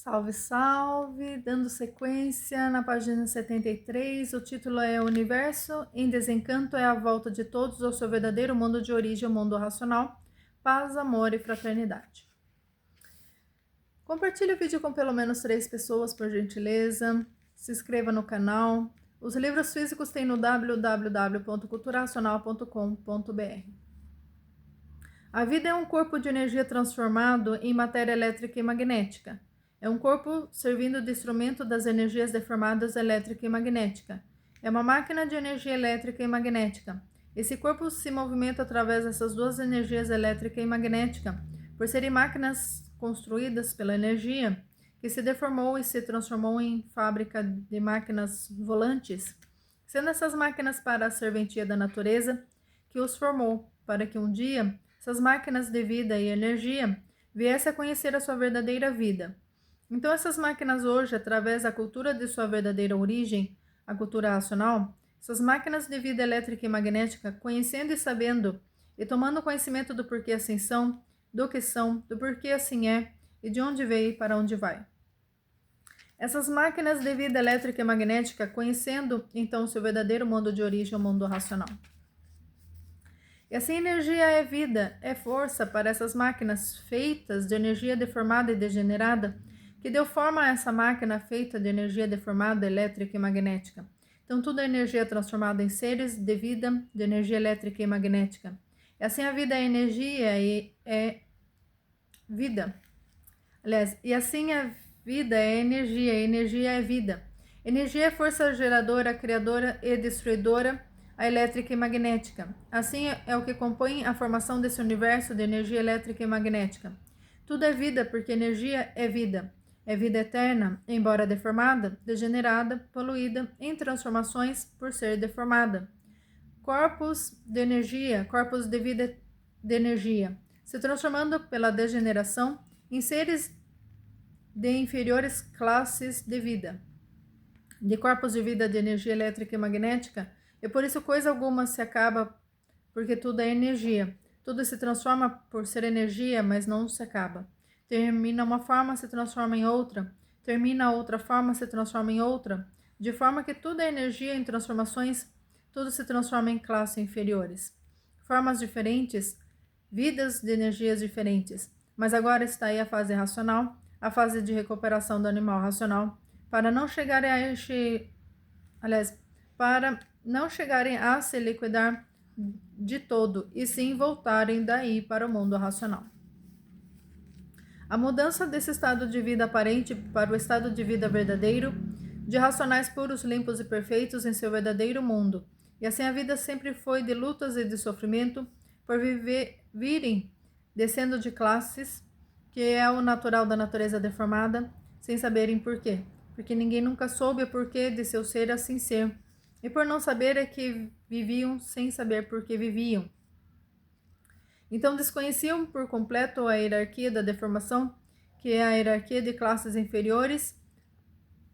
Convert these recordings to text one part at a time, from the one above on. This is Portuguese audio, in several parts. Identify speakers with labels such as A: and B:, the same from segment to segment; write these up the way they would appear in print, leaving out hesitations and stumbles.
A: Salve, salve! Dando sequência na página 73, o título é O Universo em Desencanto é a volta de todos ao seu verdadeiro mundo de origem, o mundo racional, paz, amor e fraternidade. Compartilhe o vídeo com pelo menos 3 pessoas, por gentileza. Se inscreva no canal. Os livros físicos tem no www.culturaracional.com.br. A vida é um corpo de energia transformado em matéria elétrica e magnética. É um corpo servindo de instrumento das energias deformadas elétrica e magnética. É uma máquina de energia elétrica e magnética. Esse corpo se movimenta através dessas duas energias elétrica e magnética, por serem máquinas construídas pela energia, que se deformou e se transformou em fábrica de máquinas volantes, sendo essas máquinas para a serventia da natureza, que os formou, para que um dia essas máquinas de vida e energia viessem a conhecer a sua verdadeira vida. Então essas máquinas hoje, através da cultura de sua verdadeira origem, a cultura racional, essas máquinas de vida elétrica e magnética, conhecendo e sabendo, e tomando conhecimento do porquê assim são, do porquê assim é, e de onde veio e para onde vai. Essas máquinas de vida elétrica e magnética, conhecendo então seu verdadeiro mundo de origem, o mundo racional. E assim, energia é vida, é força para essas máquinas feitas de energia deformada e degenerada, que deu forma a essa máquina feita de energia deformada, elétrica e magnética. Então, tudo é energia transformada em seres de vida, de energia elétrica e magnética. E assim, a vida é energia e é vida. Aliás, e assim a vida é energia, e energia é vida. Energia é força geradora, criadora e destruidora, a elétrica e magnética. Assim é o que compõe a formação desse universo de energia elétrica e magnética. Tudo é vida porque energia é vida. É vida eterna, embora deformada, degenerada, poluída, em transformações por ser deformada. Corpos de energia, corpos de vida de energia, se transformando pela degeneração em seres de inferiores classes de vida, de corpos de vida de energia elétrica e magnética, e por isso coisa alguma se acaba, porque tudo é energia. Tudo se transforma por ser energia, mas não se acaba. Termina uma forma, se transforma em outra. Termina outra forma, se transforma em outra. De forma que tudo é energia em transformações, tudo se transforma em classes inferiores. Formas diferentes, vidas de energias diferentes. Mas agora está aí a fase racional, a fase de recuperação do animal racional, para não chegarem a para não chegarem a se liquidar de todo, e sim voltarem daí para o mundo racional. A mudança desse estado de vida aparente para o estado de vida verdadeiro, de racionais puros, limpos e perfeitos em seu verdadeiro mundo. E assim a vida sempre foi de lutas e de sofrimento, por virem descendo de classes, que é o natural da natureza deformada, sem saberem porquê. Porque ninguém nunca soube o porquê de seu ser assim ser. E por não saber é que viviam sem saber por que viviam. Então desconheciam por completo a hierarquia da deformação, que é a hierarquia de classes inferiores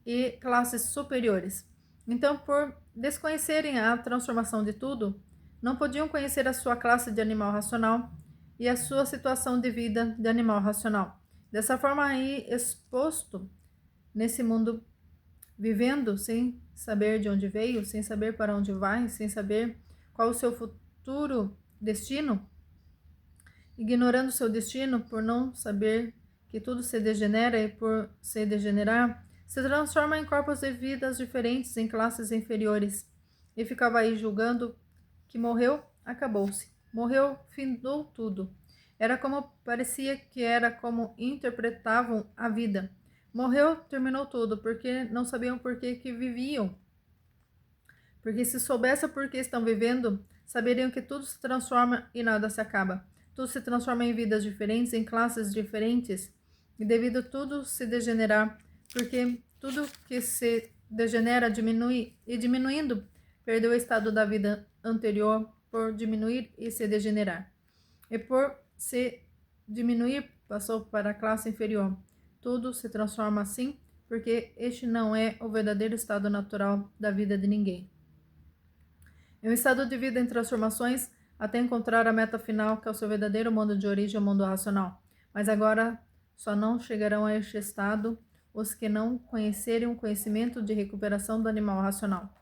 A: e classes superiores. Então, por desconhecerem a transformação de tudo, não podiam conhecer a sua classe de animal racional e a sua situação de vida de animal racional. Dessa forma aí exposto nesse mundo, vivendo sem saber de onde veio, sem saber para onde vai, sem saber qual o seu futuro destino, ignorando seu destino por não saber que tudo se degenera e por se degenerar, se transforma em corpos de vidas diferentes em classes inferiores. E ficava aí julgando que morreu, acabou-se. Morreu, findou tudo. Era como parecia que era como interpretavam a vida. Morreu, terminou tudo, porque não sabiam por que viviam. Porque se soubessem por que estão vivendo, saberiam que tudo se transforma e nada se acaba. Tudo se transforma em vidas diferentes, em classes diferentes, e devido a tudo se degenerar, porque tudo que se degenera diminui, e diminuindo, perdeu o estado da vida anterior por diminuir e se degenerar. E por se diminuir, passou para a classe inferior. Tudo se transforma assim, porque este não é o verdadeiro estado natural da vida de ninguém. É um estado de vida em transformações até encontrar a meta final, que é o seu verdadeiro mundo de origem, o mundo racional. Mas agora só não chegarão a este estado os que não conhecerem o conhecimento de recuperação do animal racional.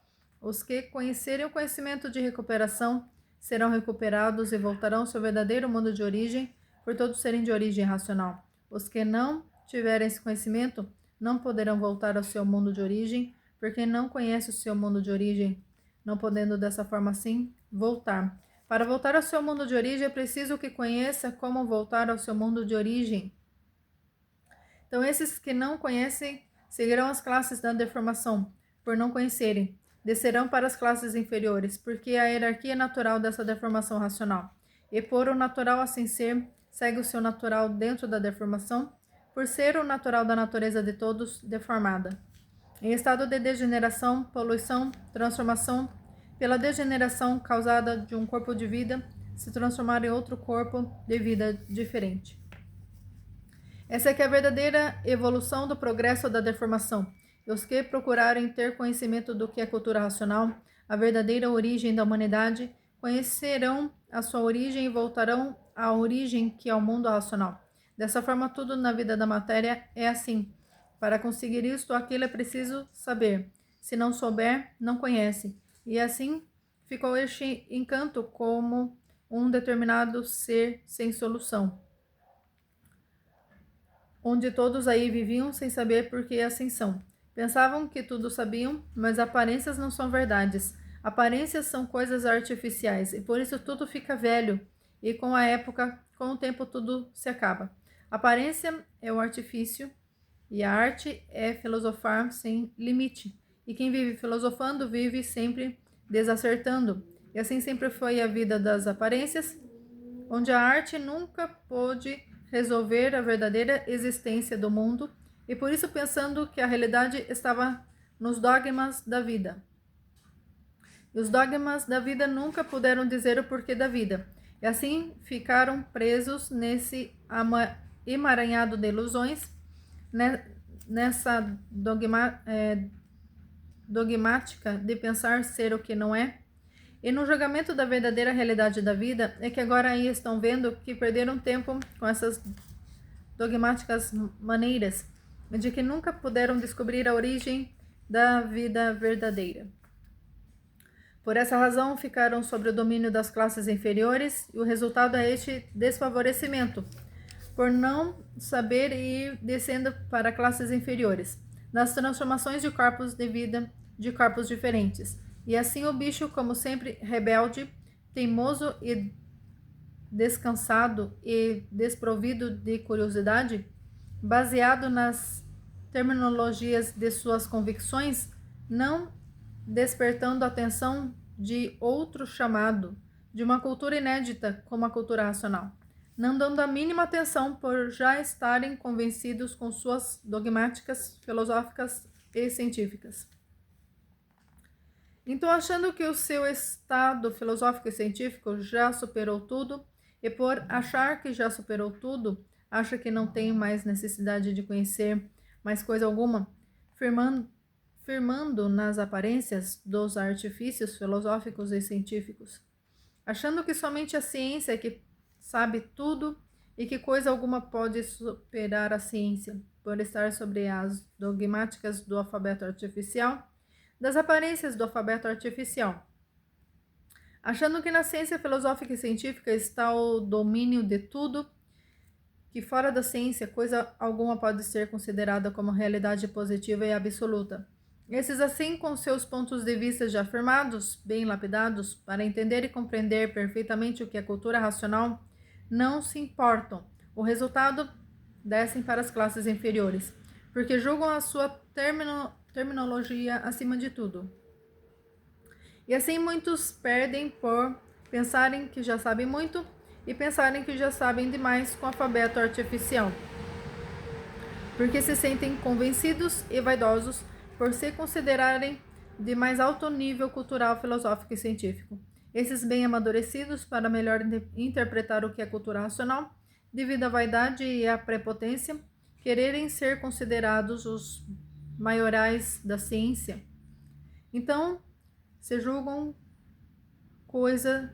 A: Os que conhecerem o conhecimento de recuperação serão recuperados e voltarão ao seu verdadeiro mundo de origem, por todos serem de origem racional. Os que não tiverem esse conhecimento não poderão voltar ao seu mundo de origem, porque não conhece o seu mundo de origem, não podendo dessa forma assim voltar. Para voltar ao seu mundo de origem é preciso que conheça como voltar ao seu mundo de origem. Então, esses que não conhecem seguirão as classes da deformação, por não conhecerem. Descerão para as classes inferiores, porque a hierarquia natural dessa deformação racional. E por o natural assim ser, segue o seu natural dentro da deformação, por ser o natural da natureza de todos deformada. Em estado de degeneração, poluição, transformação, pela degeneração causada de um corpo de vida, se transformar em outro corpo de vida diferente. Essa é que é a verdadeira evolução do progresso da deformação. E os que procurarem ter conhecimento do que é cultura racional, a verdadeira origem da humanidade, conhecerão a sua origem e voltarão à origem que é o mundo racional. Dessa forma, tudo na vida da matéria é assim. Para conseguir isto, aquilo é preciso saber. Se não souber, não conhece. E assim ficou este encanto como um determinado ser sem solução, onde todos aí viviam sem saber por que assim são. Pensavam que tudo sabiam, mas aparências não são verdades. Aparências são coisas artificiais, e por isso tudo fica velho, e com a época, com o tempo, tudo se acaba. Aparência é o artifício, e a arte é filosofar sem limite. E quem vive filosofando vive sempre desacertando. E assim sempre foi a vida das aparências, onde a arte nunca pôde resolver a verdadeira existência do mundo, e por isso pensando que a realidade estava nos dogmas da vida. E os dogmas da vida nunca puderam dizer o porquê da vida, e assim ficaram presos nesse emaranhado de ilusões, nessa dogmática de pensar ser o que não é. E no julgamento da verdadeira realidade da vida é que agora aí estão vendo que perderam tempo com essas dogmáticas maneiras, de que nunca puderam descobrir a origem da vida verdadeira. Por essa razão, ficaram sob o domínio das classes inferiores, e o resultado é este desfavorecimento, por não saber ir descendo para classes inferiores, nas transformações de corpos de vida de corpos diferentes. E assim o bicho, como sempre, rebelde, teimoso e descansado e desprovido de curiosidade, baseado nas terminologias de suas convicções, não despertando a atenção de outro chamado, de uma cultura inédita como a cultura racional, não dando a mínima atenção por já estarem convencidos com suas dogmáticas filosóficas e científicas. Então, achando que o seu estado filosófico e científico já superou tudo, e por achar que já superou tudo, acha que não tem mais necessidade de conhecer mais coisa alguma, firmando nas aparências dos artifícios filosóficos e científicos, achando que somente a ciência é que sabe tudo e que coisa alguma pode superar a ciência, por estar sobre as dogmáticas do alfabeto artificial, das aparências do alfabeto artificial, achando que na ciência filosófica e científica está o domínio de tudo, que fora da ciência coisa alguma pode ser considerada como realidade positiva e absoluta. Esses assim, com seus pontos de vista já afirmados, bem lapidados, para entender e compreender perfeitamente o que é cultura racional, não se importam. O resultado, descem para as classes inferiores, porque julgam a sua terminologia acima de tudo. E assim muitos perdem por pensarem que já sabem muito e pensarem que já sabem demais com o alfabeto artificial, porque se sentem convencidos e vaidosos por se considerarem de mais alto nível cultural, filosófico e científico. Esses bem amadurecidos, para melhor interpretar o que é cultura racional, devido à vaidade e à prepotência, quererem ser considerados os maiorais da ciência. Então, se julgam coisa,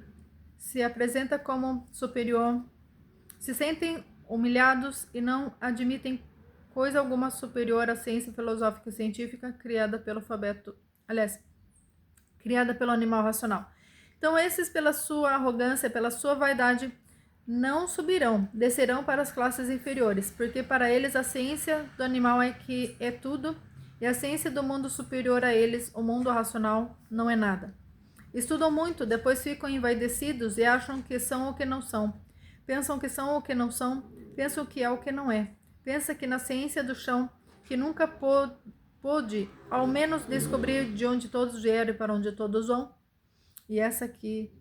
A: se apresenta como superior, se sentem humilhados e não admitem coisa alguma superior à ciência filosófica e científica criada pelo criada pelo animal racional. Então, esses, pela sua arrogância, pela sua vaidade, não subirão, descerão para as classes inferiores, porque para eles a ciência do animal é que é tudo, e a ciência do mundo superior a eles, o mundo racional, não é nada. Estudam muito, depois ficam envaidecidos e acham que são o que não são. Pensam que são o que não são, pensam que é o que não é. Pensa que na ciência do chão, que nunca pôde, ao menos, descobrir de onde todos vieram e para onde todos vão. E essa que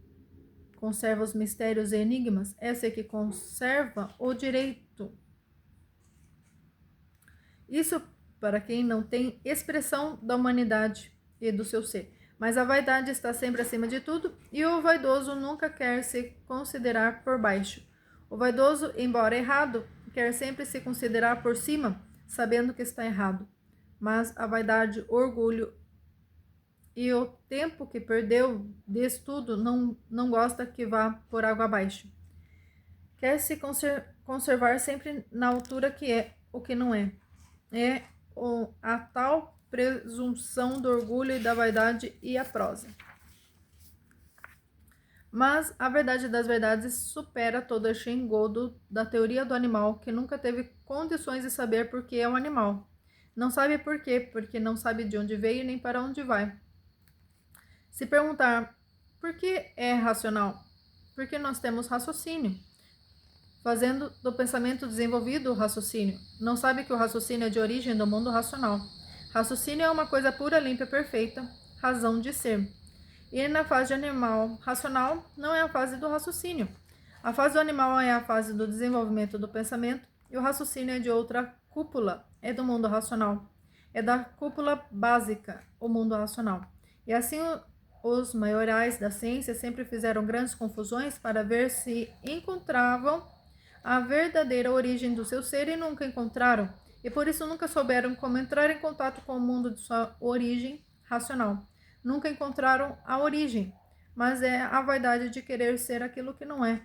A: conserva os mistérios e enigmas, essa é que conserva o direito. Isso para quem não tem expressão da humanidade e do seu ser. Mas a vaidade está sempre acima de tudo, e o vaidoso nunca quer se considerar por baixo. O vaidoso, embora errado, quer sempre se considerar por cima, sabendo que está errado. Mas a vaidade, o orgulho e o tempo que perdeu de estudo não gosta que vá por água abaixo. Quer se conservar sempre na altura que é o que não é. É a tal presunção do orgulho e da vaidade e a prosa. Mas a verdade das verdades supera todo este engodo da teoria do animal, que nunca teve condições de saber por que é um animal. Não sabe por quê, porque não sabe de onde veio nem para onde vai. Se perguntar por que é racional? Porque nós temos raciocínio, fazendo do pensamento desenvolvido o raciocínio. Não sabe que o raciocínio é de origem do mundo racional. Raciocínio é uma coisa pura, limpa, perfeita, razão de ser. E na fase de animal racional não é a fase do raciocínio. A fase do animal é a fase do desenvolvimento do pensamento, e o raciocínio é de outra cúpula, é do mundo racional. É da cúpula básica, o mundo racional. E assim os maiorais da ciência sempre fizeram grandes confusões para ver se encontravam a verdadeira origem do seu ser e nunca encontraram, e por isso nunca souberam como entrar em contato com o mundo de sua origem racional. Nunca encontraram a origem, mas é a vaidade de querer ser aquilo que não é,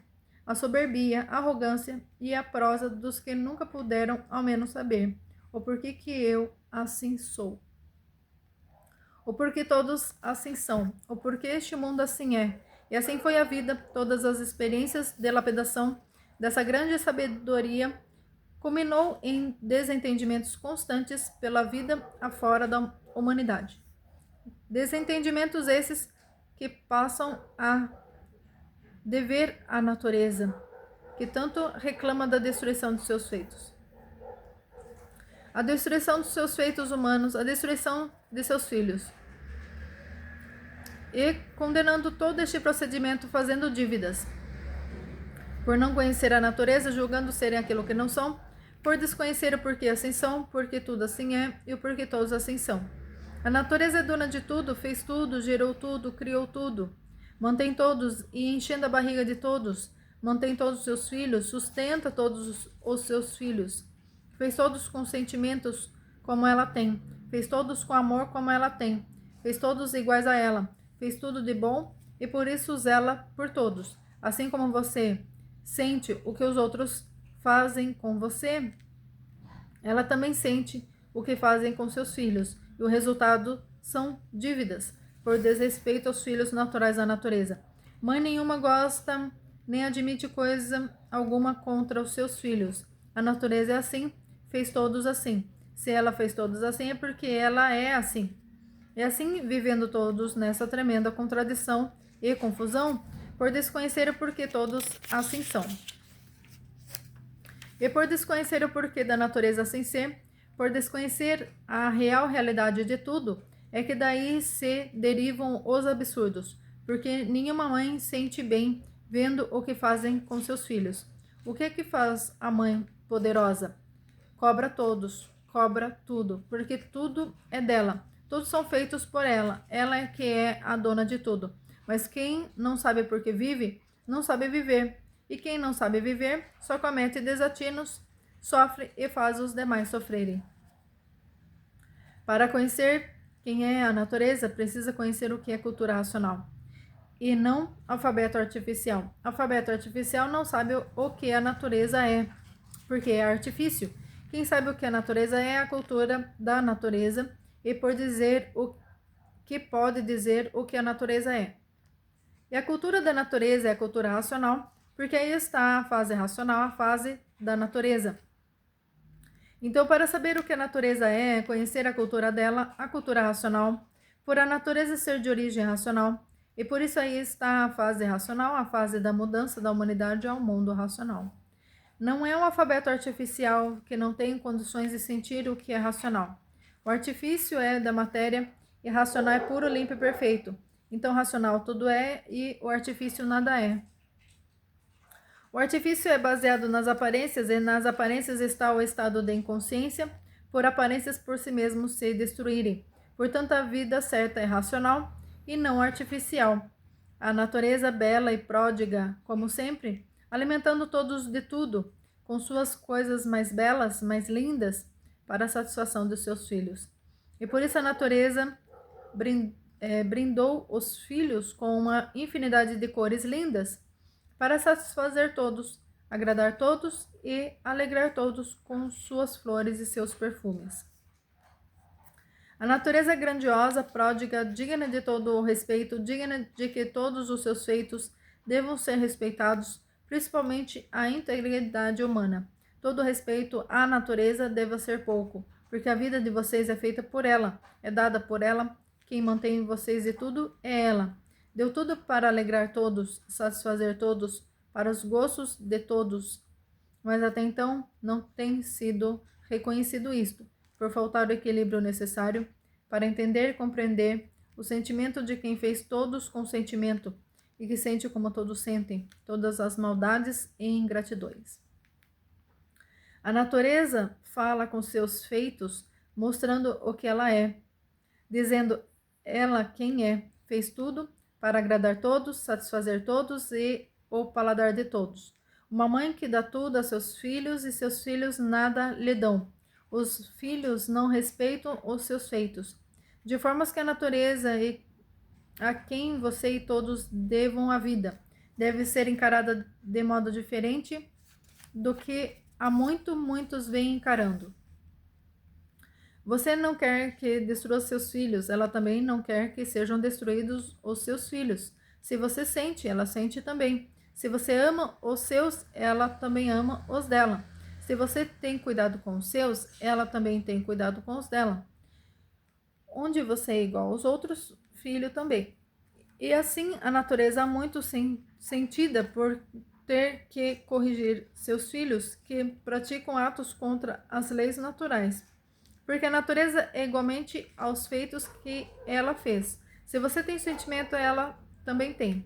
A: a soberbia, a arrogância e a prosa dos que nunca puderam ao menos saber o porquê que eu assim sou, o porquê todos assim são, o porquê este mundo assim é. E assim foi a vida, todas as experiências de lapidação dessa grande sabedoria culminou em desentendimentos constantes pela vida afora da humanidade. Desentendimentos esses que passam a dever à natureza, que tanto reclama da destruição de seus feitos. A destruição dos seus feitos humanos, a destruição de seus filhos. E condenando todo este procedimento, fazendo dívidas. Por não conhecer a natureza, julgando serem aquilo que não são, por desconhecer o porquê assim são, porque tudo assim é e o porquê todos assim são. A natureza é dona de tudo, fez tudo, gerou tudo, criou tudo. Mantém todos e enchendo a barriga de todos. Mantém todos os seus filhos, sustenta todos os seus filhos. Fez todos com sentimentos como ela tem. Fez todos com amor como ela tem. Fez todos iguais a ela. Fez tudo de bom e por isso zela por todos. Assim como você sente o que os outros fazem com você, ela também sente o que fazem com seus filhos. E o resultado são dívidas, por desrespeito aos filhos naturais da natureza. Mãe nenhuma gosta nem admite coisa alguma contra os seus filhos. A natureza é assim, fez todos assim. Se ela fez todos assim, é porque ela é assim. E assim, vivendo todos nessa tremenda contradição e confusão, por desconhecer o porquê todos assim são. E por desconhecer o porquê da natureza assim ser, por desconhecer a real realidade de tudo, é que daí se derivam os absurdos, porque nenhuma mãe sente bem vendo o que fazem com seus filhos. O que é que faz a mãe poderosa? Cobra todos, cobra tudo, porque tudo é dela. Todos são feitos por ela. Ela é que é a dona de tudo. Mas quem não sabe por que vive, não sabe viver. E quem não sabe viver, só comete desatinos, sofre e faz os demais sofrerem. Para conhecer quem é a natureza, precisa conhecer o que é cultura racional. E não alfabeto artificial. Alfabeto artificial não sabe o que a natureza é, porque é artifício. Quem sabe o que a natureza é a cultura da natureza e por dizer o que pode dizer o que a natureza é. E a cultura da natureza é a cultura racional, porque aí está a fase racional, a fase da natureza. Então, para saber o que a natureza é, conhecer a cultura dela, a cultura racional, por a natureza ser de origem racional, e por isso aí está a fase racional, a fase da mudança da humanidade ao mundo racional. Não é um alfabeto artificial que não tem condições de sentir o que é racional. O artifício é da matéria e racional é puro, limpo e perfeito. Então, racional tudo é e o artifício nada é. O artifício é baseado nas aparências e nas aparências está o estado de inconsciência, por aparências por si mesmos se destruírem. Portanto, a vida certa é racional e não artificial. A natureza bela e pródiga, como sempre, alimentando todos de tudo, com suas coisas mais belas, mais lindas, para a satisfação dos seus filhos. E por isso a natureza brindou os filhos com uma infinidade de cores lindas, para satisfazer todos, agradar todos e alegrar todos com suas flores e seus perfumes. A natureza é grandiosa, pródiga, digna de todo o respeito, digna de que todos os seus feitos devam ser respeitados, principalmente a integridade humana. Todo respeito à natureza deva ser pouco, porque a vida de vocês é feita por ela, é dada por ela, quem mantém vocês e tudo é ela. Deu tudo para alegrar todos, satisfazer todos, para os gostos de todos. Mas até então não tem sido reconhecido isto, por faltar o equilíbrio necessário para entender e compreender o sentimento de quem fez todos com sentimento e que sente como todos sentem, todas as maldades e ingratidões. A natureza fala com seus feitos, mostrando o que ela é, dizendo ela quem é, fez tudo para agradar todos, satisfazer todos e o paladar de todos. Uma mãe que dá tudo a seus filhos e seus filhos nada lhe dão. Os filhos não respeitam os seus feitos, de forma que a natureza e a quem você e todos devam a vida deve ser encarada de modo diferente do que há muitos vêm encarando. Você não quer que destrua seus filhos, ela também não quer que sejam destruídos os seus filhos. Se você sente, ela sente também. Se você ama os seus, ela também ama os dela. Se você tem cuidado com os seus, ela também tem cuidado com os dela. Onde você é igual aos outros, filho também. E assim a natureza há muito sentida por ter que corrigir seus filhos que praticam atos contra as leis naturais. Porque a natureza é igualmente aos feitos que ela fez. Se você tem sentimento, ela também tem.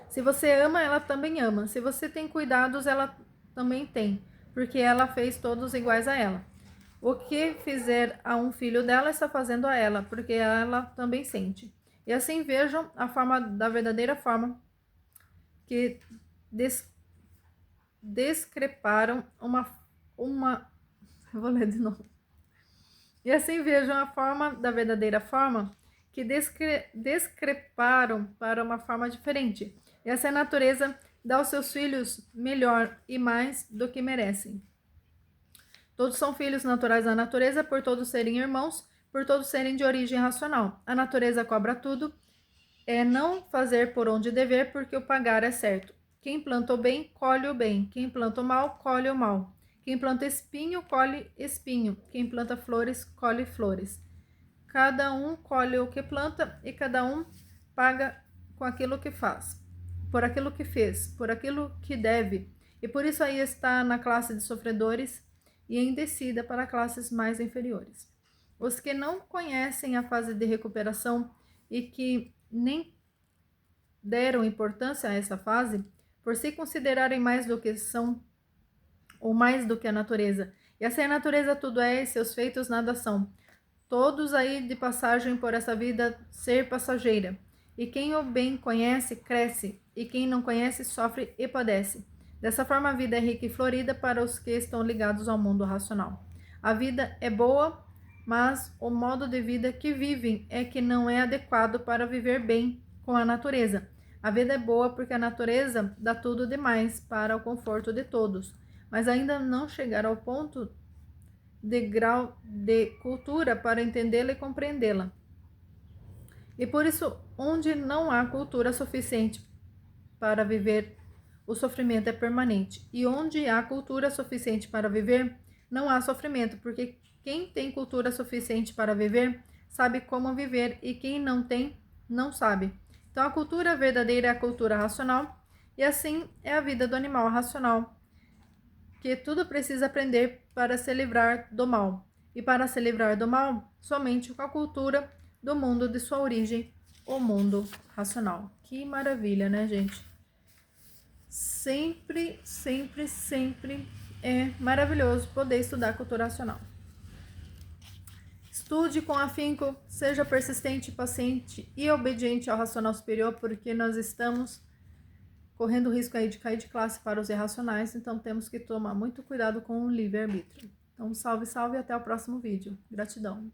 A: Se você ama, ela também ama. Se você tem cuidados, ela também tem, porque ela fez todos iguais a ela. O que fizer a um filho dela está fazendo a ela, porque ela também sente. E assim vejam a forma da verdadeira forma que descreparam eu vou ler de novo. E assim vejam a forma da verdadeira forma que descreparam para uma forma diferente. E essa natureza dá aos seus filhos melhor e mais do que merecem. Todos são filhos naturais da natureza, por todos serem irmãos, por todos serem de origem racional. A natureza cobra tudo, é não fazer por onde dever, porque o pagar é certo. Quem planta o bem, colhe o bem. Quem planta o mal, colhe o mal. Quem planta espinho, colhe espinho. Quem planta flores, colhe flores. Cada um colhe o que planta e cada um paga com aquilo que faz, por aquilo que fez, por aquilo que deve. E por isso aí está na classe de sofredores e em descida para classes mais inferiores. Os que não conhecem a fase de recuperação e que nem deram importância a essa fase, por se considerarem mais do que são ou mais do que a natureza. E assim a natureza tudo é e seus feitos nada são. Todos aí de passagem por essa vida ser passageira. E quem o bem conhece, cresce, e quem não conhece, sofre e padece. Dessa forma, a vida é rica e florida para os que estão ligados ao mundo racional. A vida é boa, mas o modo de vida que vivem é que não é adequado para viver bem com a natureza. A vida é boa porque a natureza dá tudo demais para o conforto de todos, mas ainda não chegaram ao ponto de grau de cultura para entendê-la e compreendê-la. E por isso, onde não há cultura suficiente para viver, o sofrimento é permanente. E onde há cultura suficiente para viver, não há sofrimento, porque quem tem cultura suficiente para viver, sabe como viver, e quem não tem, não sabe. Então, a cultura verdadeira é a cultura racional, e assim é a vida do animal racional, que tudo precisa aprender para se livrar do mal. E para se livrar do mal, somente com a cultura do mundo de sua origem, o mundo racional. Que maravilha, né, gente? Sempre, sempre, sempre é maravilhoso poder estudar cultura racional. Estude com afinco, seja persistente, paciente e obediente ao racional superior, porque nós estamos correndo o risco aí de cair de classe para os irracionais, então temos que tomar muito cuidado com o livre-arbítrio. Então, salve, salve e até o próximo vídeo. Gratidão.